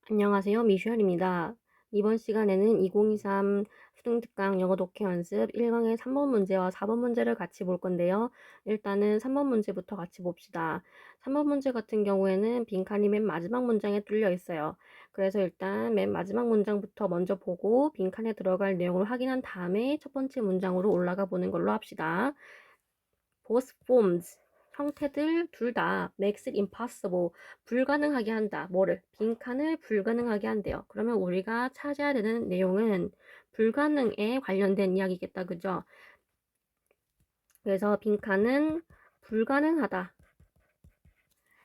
안녕하세요. 미셸입니다. 이번 시간에는 2023 수능특강 영어 독해 연습 1강의 3번 문제와 4번 문제를 같이 볼 건데요. 일단은 3번 문제부터 같이 봅시다. 3번 문제 같은 경우에는 빈칸이 맨 마지막 문장에 뚫려 있어요. 그래서 일단 맨 마지막 문장부터 먼저 보고 빈칸에 들어갈 내용을 확인한 다음에 첫 번째 문장으로 올라가 보는 걸로 합시다. Both forms, 형태들 둘 다 makes it impossible, 불가능하게 한다. 뭐를? 빈칸을 불가능하게 한대요. 그러면 우리가 찾아야 되는 내용은 불가능에 관련된 이야기겠다. 그죠? 그래서 빈칸은 불가능하다.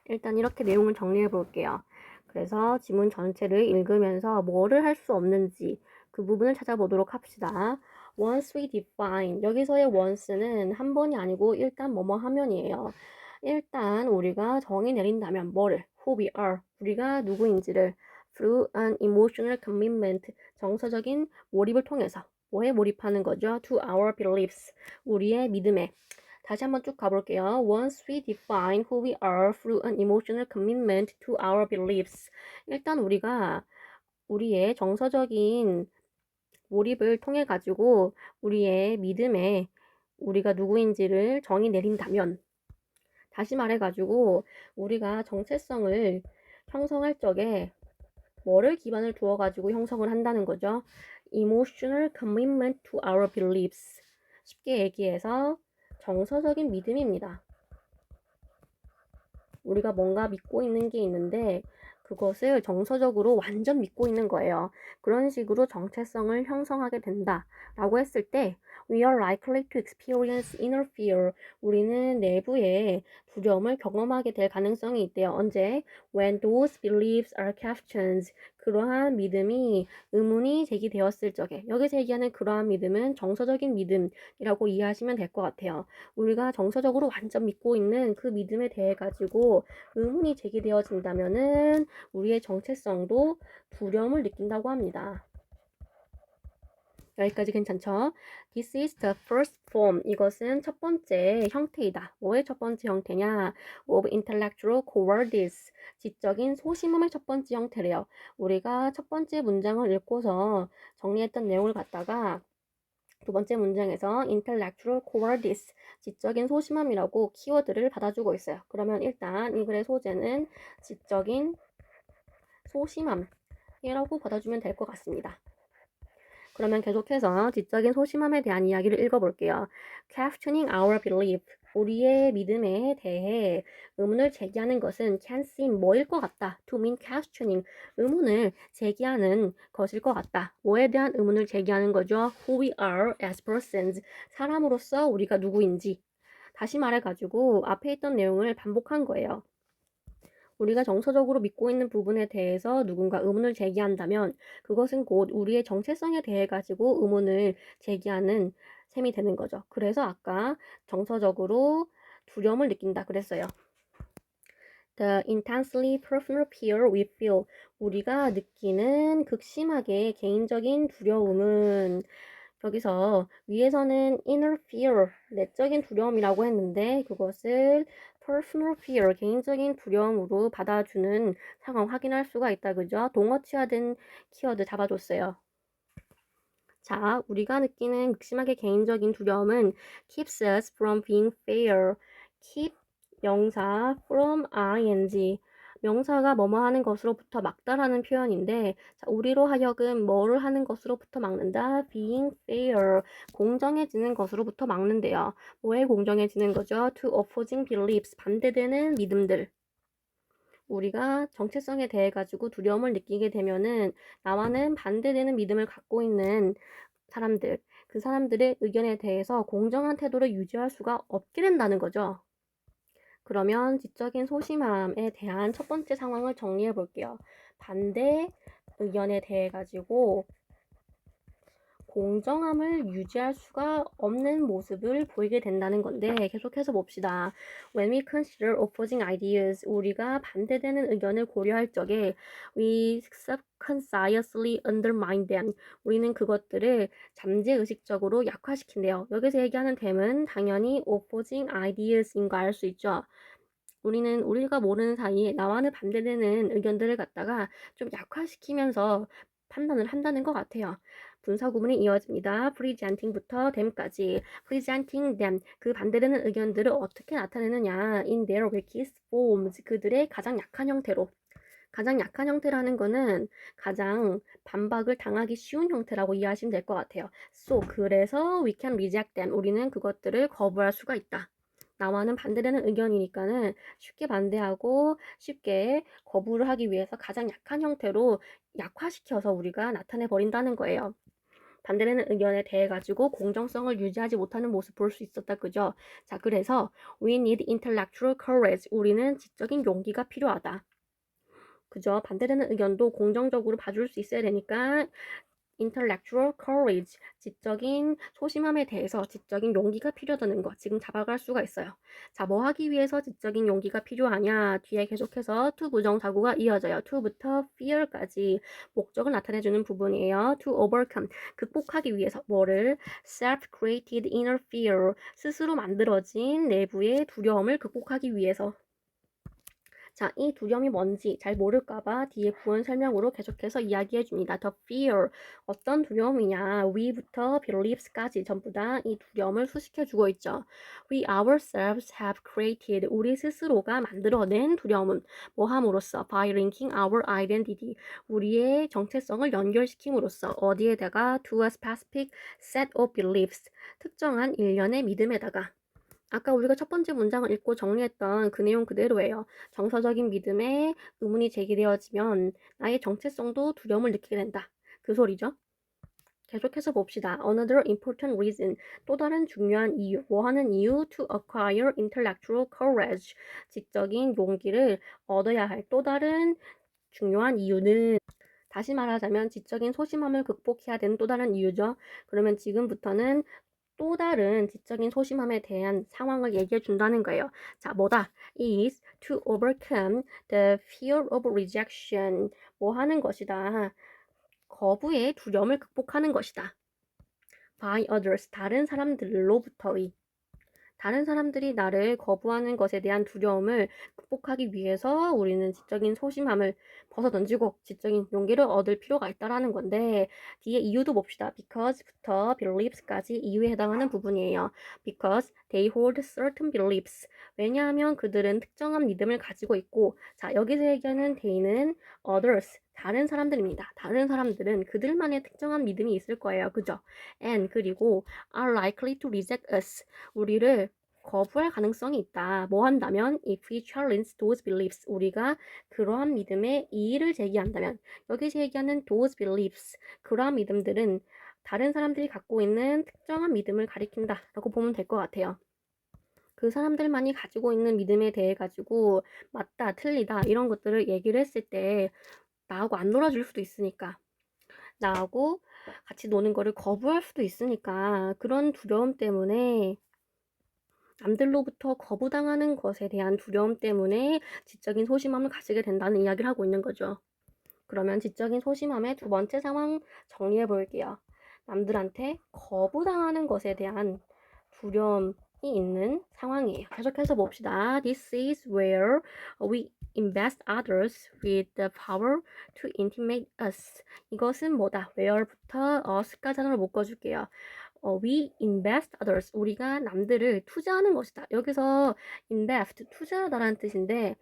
일단 이렇게 내용을 정리해 볼게요. 그래서 지문 전체를 읽으면서 뭐를 할 수 없는지 그 부분을 찾아보도록 합시다. Once we define, 여기서의 once는 한 번이 아니고 일단 뭐뭐 하면이에요. 일단 우리가 정의 내린다면 뭐를? Who we are, 우리가 누구인지를 through an emotional commitment, 정서적인 몰입을 통해서 뭐에 몰입하는 거죠? To our beliefs, 우리의 믿음에. 다시 한번 쭉 가볼게요. Once we define who we are through an emotional commitment to our beliefs. 일단 우리가 우리의 정서적인 몰입을 통해 가지고 우리의 믿음에 우리가 누구인지를 정의 내린다면, 다시 말해 가지고 우리가 정체성을 형성할 적에 뭐를 기반을 두어 가지고 형성을 한다는 거죠. Emotional commitment to our beliefs. 쉽게 얘기해서 정서적인 믿음입니다. 우리가 뭔가 믿고 있는 게 있는데 그것을 정서적으로 완전 믿고 있는 거예요. 그런 식으로 정체성을 형성하게 된다라고 했을 때 we are likely to experience inner fear. 우리는 내부의 두려움을 경험하게 될 가능성이 있대요. 언제? When those beliefs are questioned. 그러한 믿음이 의문이 제기되었을 적에. 여기서 얘기하는 그러한 믿음은 정서적인 믿음이라고 이해하시면 될 것 같아요. 우리가 정서적으로 완전 믿고 있는 그 믿음에 대해 가지고 의문이 제기되어진다면은 우리의 정체성도 두려움을 느낀다고 합니다. 여기까지 괜찮죠? This is the first form. 이것은 첫 번째 형태이다. 뭐의 첫 번째 형태냐? Of intellectual cowardice. 지적인 소심함의 첫 번째 형태래요. 우리가 첫 번째 문장을 읽고서 정리했던 내용을 갖다가 두 번째 문장에서 intellectual cowardice, 지적인 소심함이라고 키워드를 받아주고 있어요. 그러면 일단 이 글의 소재는 지적인 소심함이라고 받아주면 될 것 같습니다. 그러면 계속해서 지적인 소심함에 대한 이야기를 읽어볼게요. Questioning our belief, 우리의 믿음에 대해 의문을 제기하는 것은 can seem 뭐일 것 같다. To mean questioning, 의문을 제기하는 것일 것 같다. 뭐에 대한 의문을 제기하는 거죠? Who we are as persons, 사람으로서 우리가 누구인지. 다시 말해가지고 앞에 있던 내용을 반복한 거예요. 우리가 정서적으로 믿고 있는 부분에 대해서 누군가 의문을 제기한다면 그것은 곧 우리의 정체성에 대해 가지고 의문을 제기하는 셈이 되는 거죠. 그래서 아까 정서적으로 두려움을 느낀다 그랬어요. The intensely personal fear we feel. 우리가 느끼는 극심하게 개인적인 두려움은, 여기서 위에서는 inner fear, 내적인 두려움이라고 했는데 그것을 personal fear, 개인적인 두려움으로 받아주는 상황 확인할 수가 있다. 그죠? 동어치화된 키워드 잡아줬어요. 자, 우리가 느끼는 극심하게 개인적인 두려움은 keeps us from being fair. keep 명사 from ing, 명사가 뭐뭐 하는 것으로부터 막다라는 표현인데, 자, 우리로 하여금 뭐를 하는 것으로부터 막는다? being fair, 공정해지는 것으로부터 막는데요. 뭐에 공정해지는 거죠? to opposing beliefs, 반대되는 믿음들. 우리가 정체성에 대해 가지고 두려움을 느끼게 되면은 나와는 반대되는 믿음을 갖고 있는 사람들, 그 사람들의 의견에 대해서 공정한 태도를 유지할 수가 없게 된다는 거죠. 그러면 지적인 소심함에 대한 첫 번째 상황을 정리해 볼게요. 반대 의견에 대해 가지고 공정함을 유지할 수가 없는 모습을 보이게 된다는 건데, 계속해서 봅시다. When we consider opposing ideas, 우리가 반대되는 의견을 고려할 적에 we subconsciously undermine them. 우리는 그것들을 잠재의식적으로 약화시킨대요. 여기서 얘기하는 됨은 당연히 opposing ideas인 거 알 수 있죠. 우리는 우리가 모르는 사이에 나와는 반대되는 의견들을 갖다가 좀 약화시키면서 판단을 한다는 것 같아요. 분사 구문이 이어집니다. presenting부터 them까지. presenting them, 그 반대되는 의견들을 어떻게 나타내느냐. in their weakest forms, 그들의 가장 약한 형태로. 가장 약한 형태라는 거는 가장 반박을 당하기 쉬운 형태라고 이해하시면 될 것 같아요. So, 그래서 we can reject them. 우리는 그것들을 거부할 수가 있다. 나와는 반대되는 의견이니까는 쉽게 반대하고 쉽게 거부를 하기 위해서 가장 약한 형태로 약화시켜서 우리가 나타내 버린다는 거예요. 반대되는 의견에 대해 가지고 공정성을 유지하지 못하는 모습 볼 수 있었다. 그죠? 자, 그래서 we need intellectual courage. 우리는 지적인 용기가 필요하다. 그죠? 반대되는 의견도 공정적으로 봐줄 수 있어야 되니까 intellectual courage, 지적인 소심함에 대해서 지적인 용기가 필요하다는 거 지금 잡아갈 수가 있어요. 자, 뭐 하기 위해서 지적인 용기가 필요하냐? 뒤에 계속해서 to 부정사구가 이어져요. to부터 fear까지 목적을 나타내주는 부분이에요. to overcome, 극복하기 위해서 뭐를? self-created inner fear, 스스로 만들어진 내부의 두려움을 극복하기 위해서. 자, 이 두려움이 뭔지 잘 모를까봐 뒤에 구원 설명으로 계속해서 이야기해 줍니다. The fear, 어떤 두려움이냐, we부터 beliefs까지 전부 다 이 두려움을 수식해 주고 있죠. We ourselves have created, 우리 스스로가 만들어낸 두려움은 뭐 함으로써 by linking our identity, 우리의 정체성을 연결시킴으로써 어디에다가 to a specific set of beliefs, 특정한 일련의 믿음에다가. 아까 우리가 첫 번째 문장을 읽고 정리했던 그 내용 그대로예요. 정서적인 믿음에 의문이 제기되어지면 나의 정체성도 두려움을 느끼게 된다. 그 소리죠. 계속해서 봅시다. Another important reason, 또 다른 중요한 이유, 뭐 하는 이유? To acquire intellectual courage, 지적인 용기를 얻어야 할 또 다른 중요한 이유는, 다시 말하자면 지적인 소심함을 극복해야 되는 또 다른 이유죠. 그러면 지금부터는 또 다른 지적인 소심함에 대한 상황을 얘기해 준다는 거예요. 자, 뭐다? is to overcome the fear of rejection. 뭐 하는 것이다? 거부의 두려움을 극복하는 것이다. by others, 다른 사람들로부터의. 다른 사람들이 나를 거부하는 것에 대한 두려움을 극복하기 위해서 우리는 지적인 소심함을 벗어던지고 지적인 용기를 얻을 필요가 있다라는 건데, 뒤에 이유도 봅시다. because부터 beliefs까지 이유에 해당하는 부분이에요. because they hold certain beliefs. 왜냐하면 그들은 특정한 믿음을 가지고 있고, 자, 여기서 얘기하는 they는 others, 다른 사람들입니다. 다른 사람들은 그들만의 특정한 믿음이 있을 거예요. 그죠? and 그리고 are likely to reject us. 우리를 거부할 가능성이 있다. 뭐 한다면 if we challenge those beliefs, 우리가 그러한 믿음에 이의를 제기한다면, 여기서 얘기하는 those beliefs, 그러한 믿음들은 다른 사람들이 갖고 있는 특정한 믿음을 가리킨다 라고 보면 될 것 같아요. 그 사람들만이 가지고 있는 믿음에 대해 가지고 맞다, 틀리다 이런 것들을 얘기를 했을 때 나하고 안 놀아줄 수도 있으니까, 나하고 같이 노는 거를 거부할 수도 있으니까, 그런 두려움 때문에, 남들로부터 거부당하는 것에 대한 두려움 때문에 지적인 소심함을 가지게 된다는 이야기를 하고 있는 거죠. 그러면 지적인 소심함의 두 번째 상황 정리해 볼게요. 남들한테 거부당하는 것에 대한 두려움이 있는 상황이에요. 계속해서 봅시다. This is where we invest others with the power to intimidate us. 이것은 뭐다? where부터 us까지 하나로 묶어줄게요. we invest others, 우리가 남들을 투자하는 것이다. 여기서 invest, 투자하다라는 뜻인데,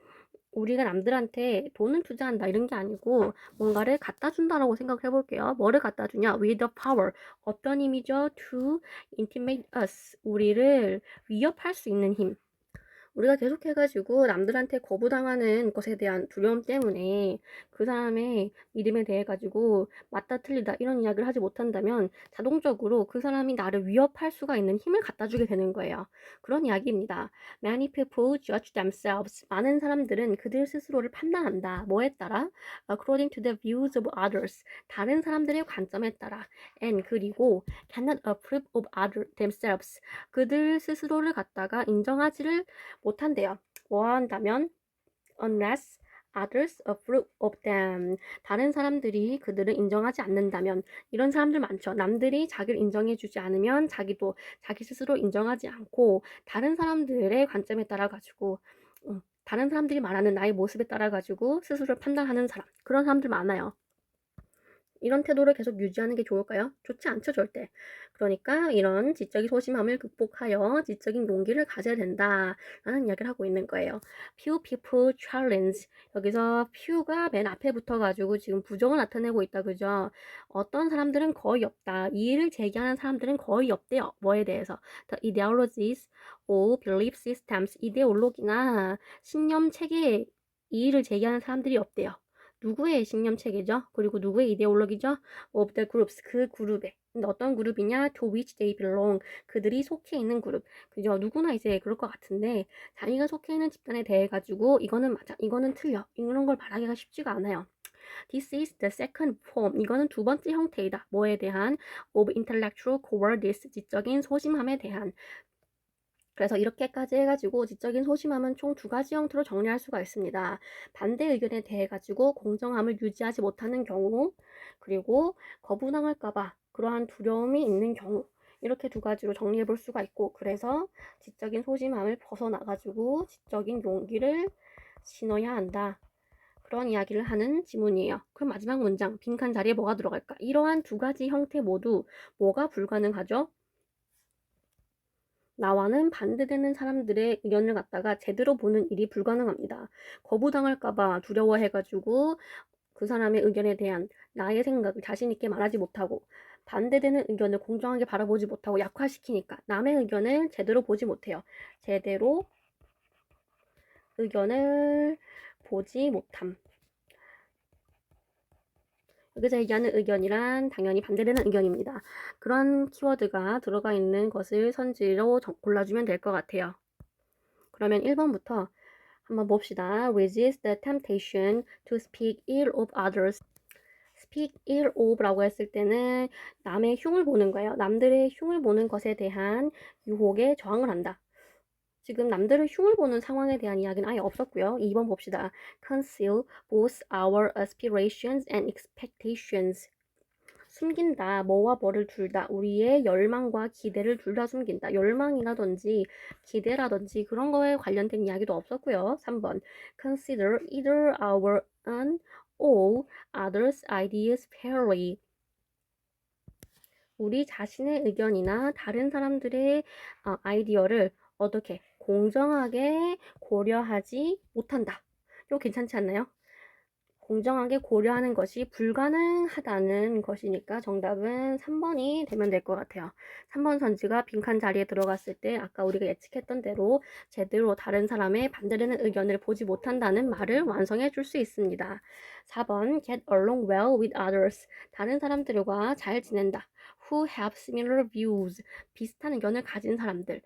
우리가 남들한테 돈을 투자한다 이런 게 아니고 뭔가를 갖다 준다라고 생각을 해볼게요. 뭐를 갖다 주냐? with the power, 어떤 힘이죠? to intimidate us, 우리를 위협할 수 있는 힘. 우리가 계속해가지고 남들한테 거부당하는 것에 대한 두려움 때문에 그 사람의 믿음에 대해 가지고 맞다 틀리다 이런 이야기를 하지 못한다면 자동적으로 그 사람이 나를 위협할 수가 있는 힘을 갖다 주게 되는 거예요. 그런 이야기입니다. Many people judge themselves. 많은 사람들은 그들 스스로를 판단한다. 뭐에 따라? According to the views of others. 다른 사람들의 관점에 따라. And 그리고 cannot approve of themselves. 그들 스스로를 갖다가 인정하지를 못한대요. 뭐 한다면 unless others approve of them. 다른 사람들이 그들을 인정하지 않는다면, 이런 사람들 많죠. 남들이 자기를 인정해주지 않으면 자기도 자기 스스로 인정하지 않고 다른 사람들의 관점에 따라 가지고 다른 사람들이 말하는 나의 모습에 따라 가지고 스스로를 판단하는 사람. 그런 사람들 많아요. 이런 태도를 계속 유지하는 게 좋을까요? 좋지 않죠, 절대. 그러니까 이런 지적인 소심함을 극복하여 지적인 용기를 가져야 된다라는 이야기를 하고 있는 거예요. Few people challenge. 여기서 few가 맨 앞에 붙어가지고 지금 부정을 나타내고 있다, 그죠? 어떤 사람들은 거의 없다. 이의를 제기하는 사람들은 거의 없대요. 뭐에 대해서? The ideologies or belief systems. 이데올로기나 신념 체계에 이의를 제기하는 사람들이 없대요. 누구의 신념 체계죠? 그리고 누구의 이데올로기죠? of the groups, 그 그룹에. 근데 어떤 그룹이냐? to which they belong. 그들이 속해 있는 그룹. 그죠? 누구나 이제 그럴 것 같은데 자기가 속해 있는 집단에 대해 가지고 이거는 맞아, 이거는 틀려. 이런 걸 말하기가 쉽지가 않아요. This is the second form. 이거는 두 번째 형태이다. 뭐에 대한? of intellectual cowardice. 지적인 소심함에 대한. 그래서 이렇게까지 해가지고 지적인 소심함은 총 두 가지 형태로 정리할 수가 있습니다. 반대 의견에 대해 가지고 공정함을 유지하지 못하는 경우, 그리고 거부당할까봐 그러한 두려움이 있는 경우, 이렇게 두 가지로 정리해 볼 수가 있고, 그래서 지적인 소심함을 벗어나가지고 지적인 용기를 신어야 한다. 그런 이야기를 하는 지문이에요. 그럼 마지막 문장, 빈칸 자리에 뭐가 들어갈까? 이러한 두 가지 형태 모두 뭐가 불가능하죠? 나와는 반대되는 사람들의 의견을 갖다가 제대로 보는 일이 불가능합니다. 거부당할까봐 두려워해가지고 그 사람의 의견에 대한 나의 생각을 자신있게 말하지 못하고 반대되는 의견을 공정하게 바라보지 못하고 약화시키니까 남의 의견을 제대로 보지 못해요. 제대로 의견을 보지 못함. 여기서 얘기하는 의견이란 당연히 반대되는 의견입니다. 그런 키워드가 들어가 있는 것을 선지로 골라주면 될 것 같아요. 그러면 1번부터 한번 봅시다. Resist the temptation to speak ill of others. speak ill of라고 했을 때는 남의 흉을 보는 거예요. 남들의 흉을 보는 것에 대한 유혹에 저항을 한다. 지금 남들의 흉을 보는 상황에 대한 이야기는 아예 없었고요. 2번 봅시다. Conceal both our aspirations and expectations. 숨긴다. 뭐와 뭐를 둘 다. 우리의 열망과 기대를 둘 다 숨긴다. 열망이라든지 기대라든지 그런 거에 관련된 이야기도 없었고요. 3번. Consider either our own or others' ideas fairly. 우리 자신의 의견이나 다른 사람들의 아이디어를 어떻게 공정하게 고려하지 못한다. 이거 괜찮지 않나요? 공정하게 고려하는 것이 불가능하다는 것이니까 정답은 3번이 되면 될 것 같아요. 3번 선지가 빈칸 자리에 들어갔을 때 아까 우리가 예측했던 대로 제대로 다른 사람의 반대되는 의견을 보지 못한다는 말을 완성해 줄 수 있습니다. 4번 get along well with others. 다른 사람들과 잘 지낸다. who have similar views. 비슷한 의견을 가진 사람들.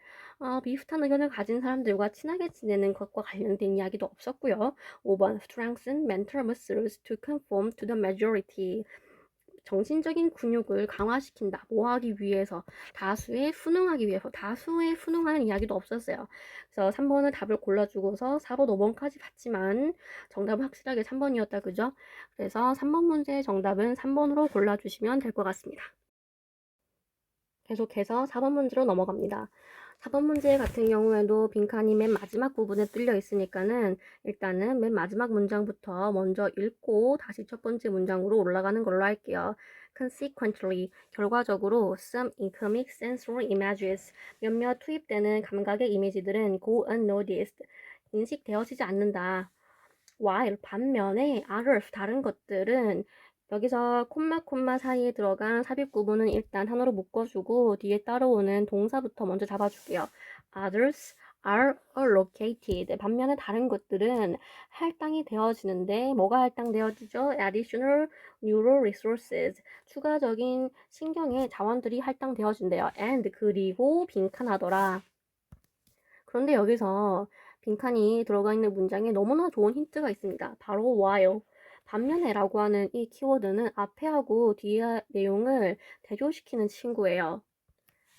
비슷한 의견을 가진 사람들과 친하게 지내는 것과 관련된 이야기도 없었고요. 5번 strengthen mental muscles to conform to the majority. 정신적인 근육을 강화시킨다. 뭐 하기 위해서? 다수에 순응하기 위해서. 다수에 순응하는 이야기도 없었어요. 그래서 3번을 답을 골라주고서 4번, 5번까지 봤지만 정답은 확실하게 3번이었다. 그죠? 그래서 3번 문제의 정답은 3번으로 골라주시면 될 것 같습니다. 계속해서 4번 문제로 넘어갑니다. 4번 문제 같은 경우에도 빈칸이 맨 마지막 부분에 뚫려 있으니까는 일단은 맨 마지막 문장부터 먼저 읽고 다시 첫 번째 문장으로 올라가는 걸로 할게요. Consequently, 결과적으로 some incoming sensory images, 몇몇 투입되는 감각의 이미지들은 go unnoticed, 인식되어지지 않는다. while 반면에 others, 다른 것들은 여기서 콤마 사이에 들어간 삽입 구문은 일단 하나로 묶어주고 뒤에 따라오는 동사부터 먼저 잡아줄게요. Others are allocated. 반면에 다른 것들은 할당이 되어지는데 뭐가 할당되어지죠? Additional neural resources. 추가적인 신경의 자원들이 할당되어진대요. And 그리고 빈칸하더라. 그런데 여기서 빈칸이 들어가 있는 문장에 너무나 좋은 힌트가 있습니다. 바로 while. 반면에 라고 하는 이 키워드는 앞에 하고 뒤에 내용을 대조시키는 친구예요.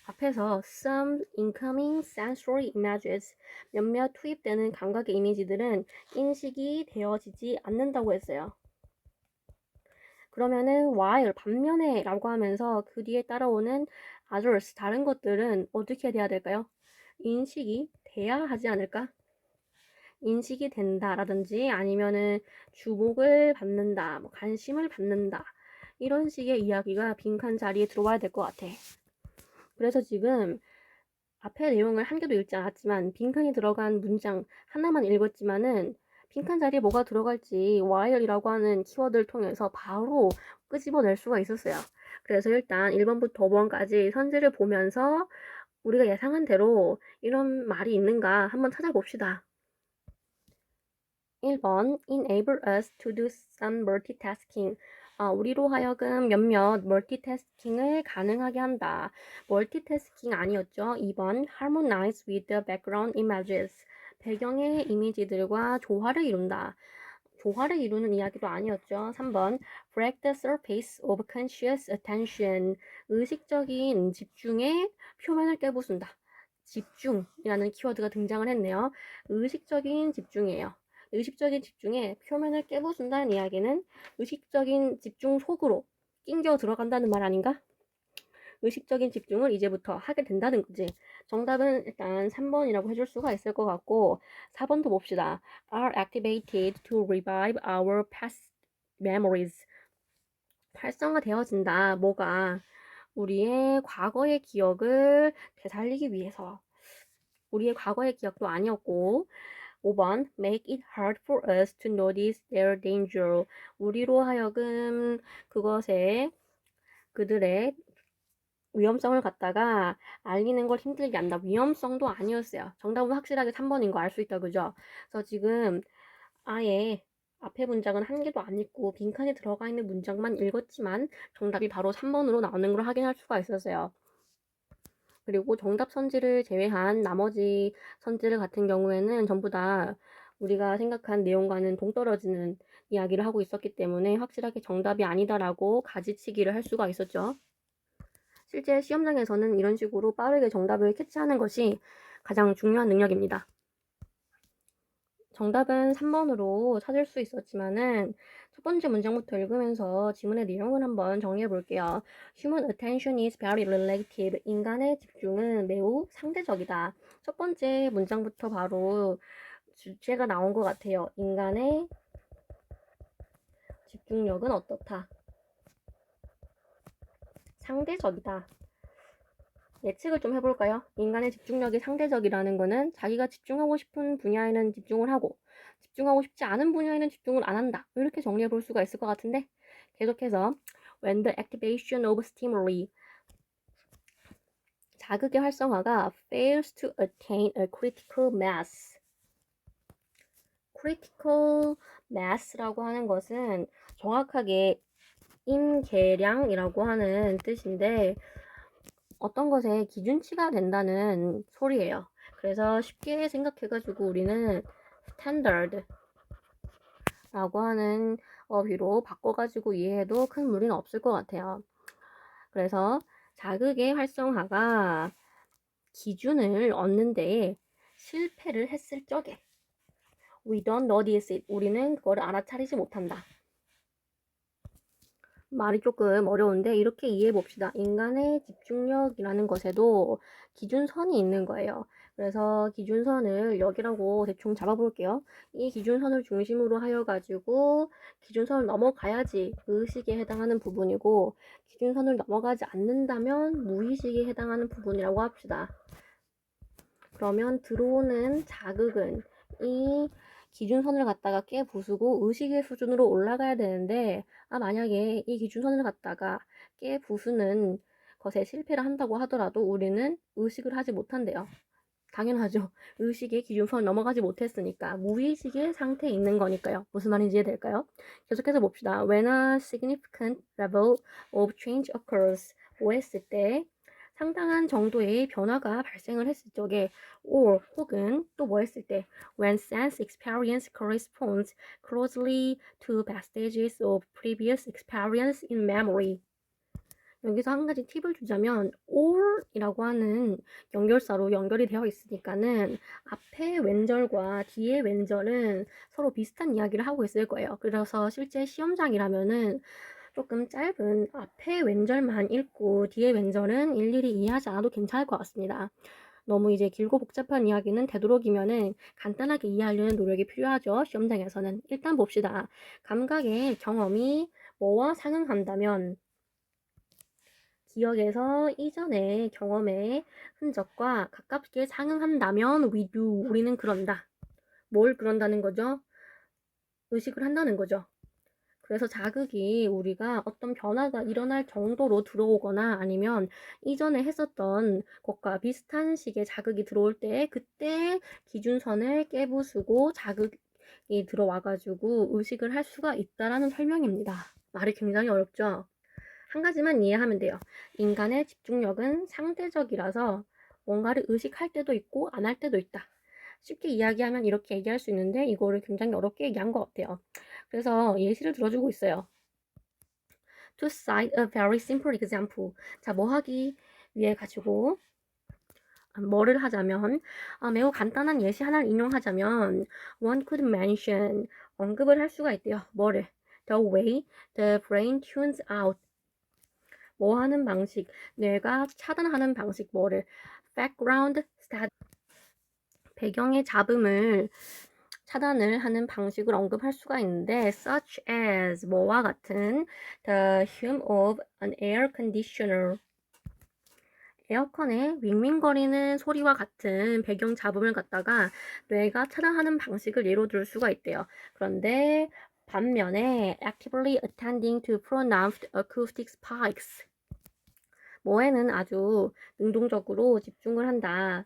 앞에서 some incoming sensory images, 몇몇 투입되는 감각의 이미지들은 인식이 되어지지 않는다고 했어요. 그러면은 while, 반면에 라고 하면서 그 뒤에 따라오는 others, 다른 것들은 어떻게 돼야 될까요? 인식이 돼야 하지 않을까? 인식이 된다라든지 아니면은 주목을 받는다, 뭐 관심을 받는다 이런 식의 이야기가 빈칸 자리에 들어와야 될 것 같아. 그래서 지금 앞에 내용을 한 개도 읽지 않았지만 빈칸이 들어간 문장 하나만 읽었지만은 빈칸 자리에 뭐가 들어갈지 while이라고 하는 키워드를 통해서 바로 끄집어낼 수가 있었어요. 그래서 일단 1번부터 5번까지 선지를 보면서 우리가 예상한 대로 이런 말이 있는가 한번 찾아봅시다. 1번 enable us to do some multitasking. 우리로 하여금 몇몇 멀티태스킹을 가능하게 한다. 멀티태스킹 아니었죠. 2번 harmonize with the background images. 배경의 이미지들과 조화를 이룬다. 조화를 이루는 이야기도 아니었죠. 3번 break the surface of conscious attention. 의식적인 집중의 표면을 깨부순다. 집중이라는 키워드가 등장을 했네요. 의식적인 집중이에요. 의식적인 집중에 표면을 깨부순다는 이야기는 의식적인 집중 속으로 낑겨 들어간다는 말 아닌가? 의식적인 집중을 이제부터 하게 된다는 거지. 정답은 일단 3번이라고 해줄 수가 있을 것 같고 4번도 봅시다. are activated to revive our past memories. 활성화되어진다. 뭐가? 우리의 과거의 기억을 되살리기 위해서. 우리의 과거의 기억도 아니었고 5번 make it hard for us to notice their danger. 우리로 하여금 그들의 위험성을 갖다가 알리는 걸 힘들게 한다. 위험성도 아니었어요. 정답은 확실하게 3번인 거 알 수 있다. 그죠? 그래서 지금 아예 앞에 문장은 한 개도 안 읽고 빈칸에 들어가 있는 문장만 읽었지만 정답이 바로 3번으로 나오는 걸 확인할 수가 있었어요. 그리고 정답 선지를 제외한 나머지 선지를 같은 경우에는 전부 다 우리가 생각한 내용과는 동떨어지는 이야기를 하고 있었기 때문에 확실하게 정답이 아니다라고 가지치기를 할 수가 있었죠. 실제 시험장에서는 이런 식으로 빠르게 정답을 캐치하는 것이 가장 중요한 능력입니다. 정답은 3번으로 찾을 수 있었지만은 첫 번째 문장부터 읽으면서 지문의 내용을 한번 정리해 볼게요. Human attention is very relative. 인간의 집중은 매우 상대적이다. 첫 번째 문장부터 바로 주제가 나온 것 같아요. 인간의 집중력은 어떻다? 상대적이다. 예측을 좀 해볼까요? 인간의 집중력이 상대적이라는 거는 자기가 집중하고 싶은 분야에는 집중을 하고 집중하고 싶지 않은 분야에는 집중을 안 한다. 이렇게 정리해 볼 수가 있을 것 같은데 계속해서 when the activation of stimuli 자극의 활성화가 fails to attain a critical mass critical mass라고 하는 것은 정확하게 임계량이라고 하는 뜻인데 어떤 것의 기준치가 된다는 소리예요. 그래서 쉽게 생각해가지고 우리는 standard 라고 하는 어휘로 바꿔가지고 이해해도 큰 무리는 없을 것 같아요. 그래서 자극의 활성화가 기준을 얻는 데에 실패를 했을 적에 we don't notice it. 우리는 그걸 알아차리지 못한다. 말이 조금 어려운데 이렇게 이해해 봅시다. 인간의 집중력이라는 것에도 기준선이 있는 거예요. 그래서 기준선을 여기라고 대충 잡아볼게요. 이 기준선을 중심으로 하여 가지고 기준선을 넘어가야지 의식에 해당하는 부분이고 기준선을 넘어가지 않는다면 무의식에 해당하는 부분이라고 합시다. 그러면 들어오는 자극은 이 기준선을 갖다가 깨부수고 의식의 수준으로 올라가야 되는데 만약에 이 기준선을 갖다가 깨부수는 것에 실패를 한다고 하더라도 우리는 의식을 하지 못한대요. 당연하죠. 의식의 기준선을 넘어가지 못했으니까 무의식의 상태에 있는 거니까요. 무슨 말인지 이해될까요? 계속해서 봅시다. When a significant level of change occurs, 뭐 했을 때 상당한 정도의 변화가 발생을 했을 적에 or 혹은 또 뭐 했을 때 when sense experience corresponds closely to vestiges of previous experience in memory. 여기서 한 가지 팁을 주자면 or이라고 하는 연결사로 연결이 되어 있으니까는 앞에 왼절과 뒤에 왼절은 서로 비슷한 이야기를 하고 있을 거예요. 그래서 실제 시험장이라면은 조금 짧은 앞에 왼절만 읽고 뒤에 왼절은 일일이 이해하지 않아도 괜찮을 것 같습니다. 너무 이제 길고 복잡한 이야기는 되도록이면은 간단하게 이해하려는 노력이 필요하죠. 시험장에서는. 일단 봅시다. 감각의 경험이 뭐와 상응한다면 기억에서 이전의 경험의 흔적과 가깝게 상응한다면 we do. 우리는 그런다. 뭘 그런다는 거죠? 의식을 한다는 거죠. 그래서 자극이 우리가 어떤 변화가 일어날 정도로 들어오거나 아니면 이전에 했었던 것과 비슷한 식의 자극이 들어올 때 그때 기준선을 깨부수고 자극이 들어와가지고 의식을 할 수가 있다라는 설명입니다. 말이 굉장히 어렵죠? 한 가지만 이해하면 돼요. 인간의 집중력은 상대적이라서 뭔가를 의식할 때도 있고 안 할 때도 있다. 쉽게 이야기하면 이렇게 얘기할 수 있는데 이거를 굉장히 어렵게 얘기한 것 같아요. 그래서 예시를 들어주고 있어요. To cite a very simple example. 자, 뭐 하기 위해 가지고 뭐를 하자면 매우 간단한 예시 하나를 인용하자면 one could mention 언급을 할 수가 있대요. 뭐를? The way the brain tunes out. 뭐 하는 방식, 뇌가 차단하는 방식, 뭐를? background static. 배경의 잡음을 차단을 하는 방식을 언급할 수가 있는데 such as 뭐와 같은 the hum of an air conditioner 에어컨의 윙윙거리는 소리와 같은 배경 잡음을 갖다가 뇌가 차단하는 방식을 예로 들 수가 있대요. 그런데 반면에 actively attending to pronounced acoustic spikes 뭐에는 아주 능동적으로 집중을 한다.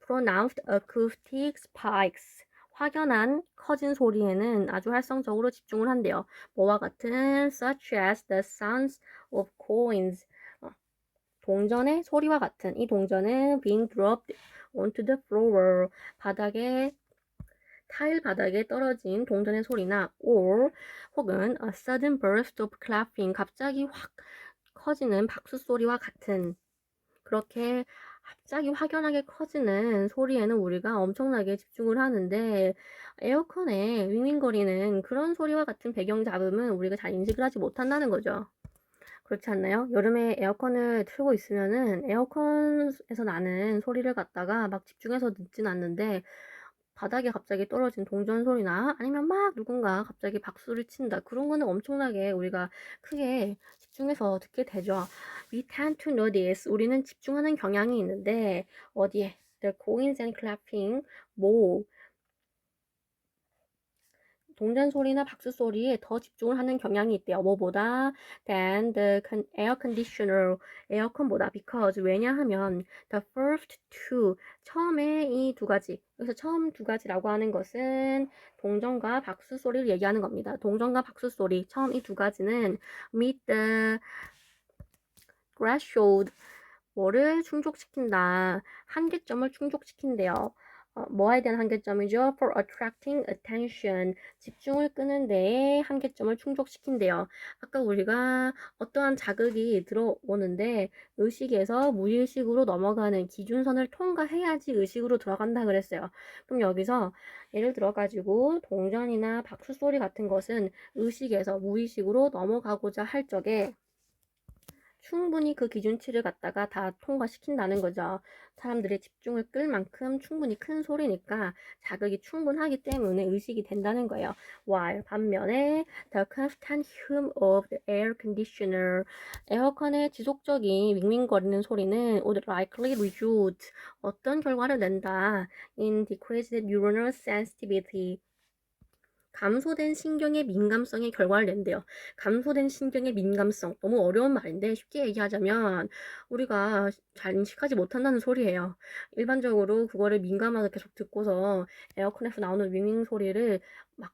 pronounced acoustic spikes 확연한 커진 소리에는 아주 활성적으로 집중을 한대요. 뭐와 같은 such as the sounds of coins 동전의 소리와 같은 이 동전은 being dropped onto the floor 바닥에 타일 바닥에 떨어진 동전의 소리나 or 혹은 a sudden burst of clapping 갑자기 확 커지는 박수 소리와 같은 그렇게 갑자기 확연하게 커지는 소리에는 우리가 엄청나게 집중을 하는데 에어컨에 윙윙거리는 그런 소리와 같은 배경 잡음은 우리가 잘 인식을 하지 못한다는 거죠. 그렇지 않나요? 여름에 에어컨을 틀고 있으면은 에어컨에서 나는 소리를 갖다가 막 집중해서 듣진 않는데 바닥에 갑자기 떨어진 동전 소리나 아니면 막 누군가 갑자기 박수를 친다. 그런 거는 엄청나게 우리가 크게 집중해서 듣게 되죠. We tend to notice. 우리는 집중하는 경향이 있는데 어디에? The coins and clapping. 뭐 동전 소리나 박수 소리에 더 집중을 하는 경향이 있대요. 뭐보다 than the air conditioner. 에어컨보다 because 왜냐하면 the first two 처음에 이 두 가지 여기서 처음 두 가지라고 하는 것은 동전과 박수 소리를 얘기하는 겁니다. 동전과 박수 소리 처음 이 두 가지는 meet the threshold 뭐를 충족시킨다. 한계점을 충족시킨대요. 뭐에 대한 한계점이죠? For attracting attention. 집중을 끄는 데에 한계점을 충족시킨대요. 아까 우리가 어떠한 자극이 들어오는데 의식에서 무의식으로 넘어가는 기준선을 통과해야지 의식으로 들어간다 그랬어요. 그럼 여기서 예를 들어가지고 동전이나 박수 소리 같은 것은 의식에서 무의식으로 넘어가고자 할 적에 충분히 그 기준치를 갖다가 다 통과시킨다는 거죠. 사람들의 집중을 끌 만큼 충분히 큰 소리니까 자극이 충분하기 때문에 의식이 된다는 거예요. while 반면에 the constant hum of the air conditioner 에어컨의 지속적인 윙윙거리는 소리는 would likely result 어떤 결과를 낸다 in decreased neuronal sensitivity 감소된 신경의 민감성의 결과를 낸대요. 감소된 신경의 민감성. 너무 어려운 말인데 쉽게 얘기하자면 우리가 잘 인식하지 못한다는 소리예요. 일반적으로 그거를 민감하게 계속 듣고서 에어컨에서 나오는 윙윙 소리를 막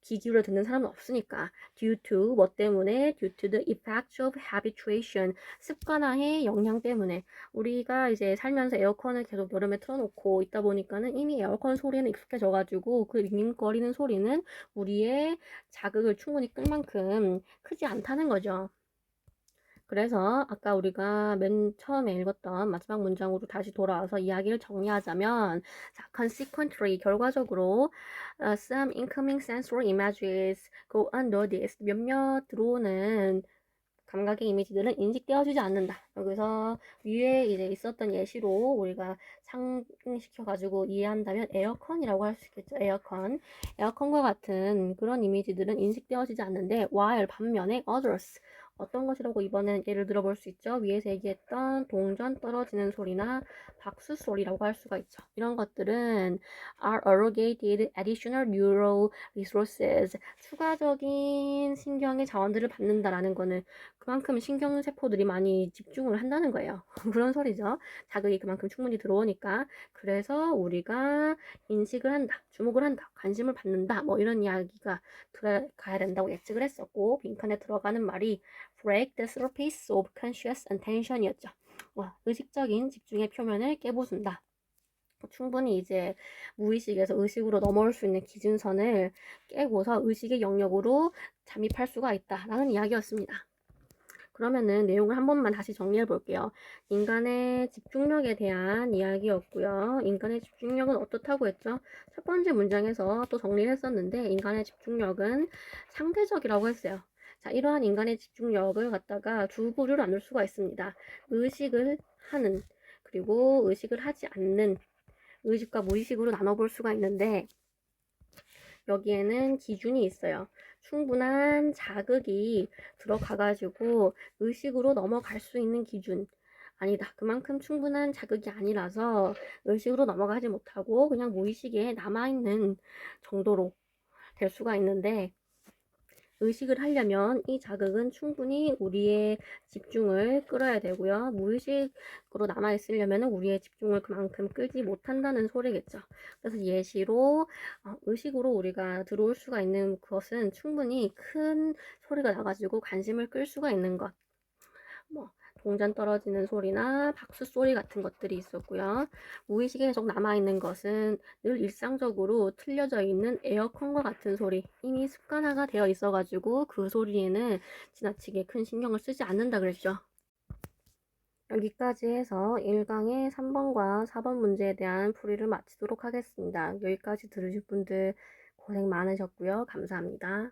귀 기울여 듣는 사람은 없으니까 due to 뭐 때문에 due to the effects of habituation 습관화의 영향 때문에 우리가 이제 살면서 에어컨을 계속 여름에 틀어놓고 있다 보니까는 이미 에어컨 소리는 익숙해져가지고 그 윙윙거리는 소리는 우리의 자극을 충분히 끌 만큼 크지 않다는 거죠. 그래서 아까 우리가 맨 처음에 읽었던 마지막 문장으로 다시 돌아와서 이야기를 정리하자면 자, consequently 결과적으로 some incoming sensory images go unnoticed 몇몇 들어오는 감각의 이미지들은 인식되어지지 않는다. 여기서 위에 이제 있었던 예시로 우리가 상승시켜가지고 이해한다면 에어컨이라고 할 수 있겠죠. 에어컨. 에어컨과 같은 그런 이미지들은 인식되어지지 않는데 while 반면에 others 어떤 것이라고 이번엔 예를 들어볼 수 있죠. 위에서 얘기했던 동전 떨어지는 소리나 박수 소리라고 할 수가 있죠. 이런 것들은 are allocated additional neural resources 추가적인 신경의 자원들을 받는다라는 거는 그만큼 신경세포들이 많이 집중을 한다는 거예요. 그런 소리죠. 자극이 그만큼 충분히 들어오니까. 그래서 우리가 인식을 한다, 주목을 한다, 관심을 받는다, 뭐 이런 이야기가 들어가야 된다고 예측을 했었고, 빈칸에 들어가는 말이 break the surface of conscious attention이었죠. 의식적인 집중의 표면을 깨부순다. 충분히 이제 무의식에서 의식으로 넘어올 수 있는 기준선을 깨고서 의식의 영역으로 잠입할 수가 있다라는 이야기였습니다. 그러면은 내용을 한 번만 다시 정리해 볼게요. 인간의 집중력에 대한 이야기였고요. 인간의 집중력은 어떻다고 했죠? 첫 번째 문장에서 또 정리를 했었는데 인간의 집중력은 상대적이라고 했어요. 자, 이러한 인간의 집중력을 갖다가 두 부류로 나눌 수가 있습니다. 의식을 하는 그리고 의식을 하지 않는 의식과 무의식으로 나눠볼 수가 있는데 여기에는 기준이 있어요. 충분한 자극이 들어가가지고 의식으로 넘어갈 수 있는 기준. 아니다. 그만큼 충분한 자극이 아니라서 의식으로 넘어가지 못하고 그냥 무의식에 남아있는 정도로 될 수가 있는데 의식을 하려면 이 자극은 충분히 우리의 집중을 끌어야 되고요. 무의식으로 남아있으려면 우리의 집중을 그만큼 끌지 못한다는 소리겠죠. 그래서 예시로 의식으로 우리가 들어올 수가 있는 것은 충분히 큰 소리가 나가지고 관심을 끌 수가 있는 것. 뭐 동전 떨어지는 소리나 박수 소리 같은 것들이 있었고요. 무의식에 계속 남아있는 것은 늘 일상적으로 틀려져 있는 에어컨과 같은 소리. 이미 습관화가 되어 있어가지고 그 소리에는 지나치게 큰 신경을 쓰지 않는다 그랬죠. 여기까지 해서 1강의 3번과 4번 문제에 대한 풀이를 마치도록 하겠습니다. 여기까지 들으실 분들 고생 많으셨고요. 감사합니다.